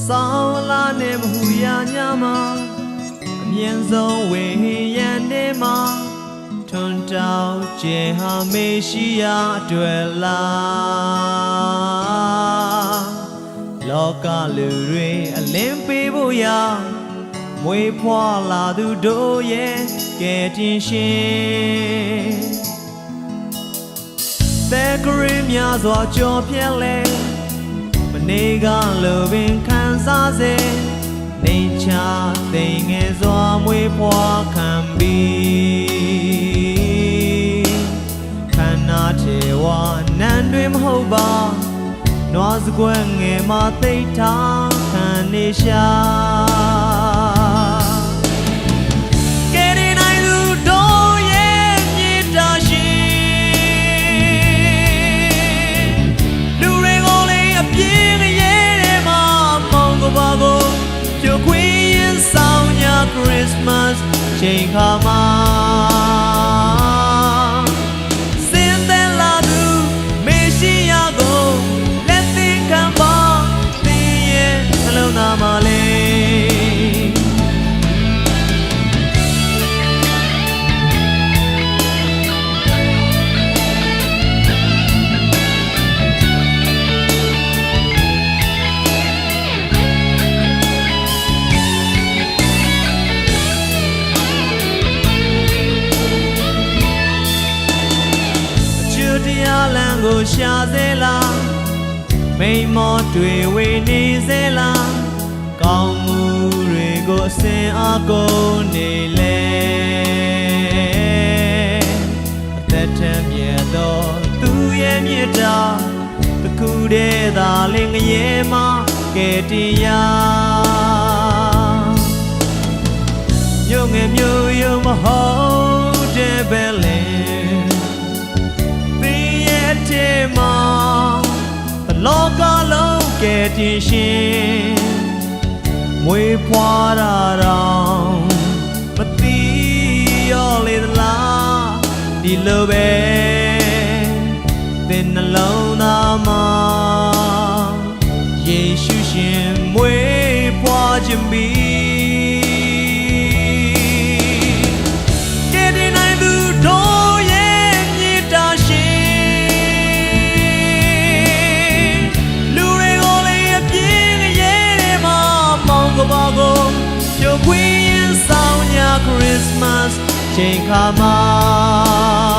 ဆောင်းလာနေမဟူရညမှာအမြင့်ဆုံးဝေဟင်ရန်နေမှာထွန်းတောက်ကျဲဟာမေရှိရာအတွက်လားလောကလူတွေအလင်းပေးဖို့ရာမွေးဖွားလာသူတို့ရဲ့ကဲတင်ရှင်တဲ့ကရင်များစွာကြော်ပြက်လဲမနေကလိုပင်ခံစားစေနေချသိငယ်စွာမွေးဖွားခံပြီးခန္ဓာထေဝနန်းတွင်မဟုတ်ပါနွားစကွက်ငယ်မှာသိထားခံနေရှာကဲဒီနိုင်သူတို့ရဲ့မြေတာရှိလူတွေကိုလည်းအပြင်းရဲတဲ့မှာမောင်ကပါကိုပြိုခွေးရင်ဆောင်ညာ Christmas ချိန်ခါမှာတရားလမ်းကိုရှာစေလားမိန်မောတွေဝေနေစေလားကောင်းမှုတွေကိုအစဉ်အကုန်နေလေအသက်ထက်မြတ်သောသူရဲ့မြတ်တာတခုတည်းသာလင်ငရဲမှာကဲတရားမြို့ငယ်မြို့ရုံမဟုတ်တဲ့ပဲလေမှာလောကလုံးကဲတင်ရှင်မွေးဖွားတာတော့မသိရောလေသလားဒီလိုပဲသင်နှလုံးသားမှာယေရှုရှင်မွေးဖွားခြင်းပြီChristmas ချိန်ခါမှာ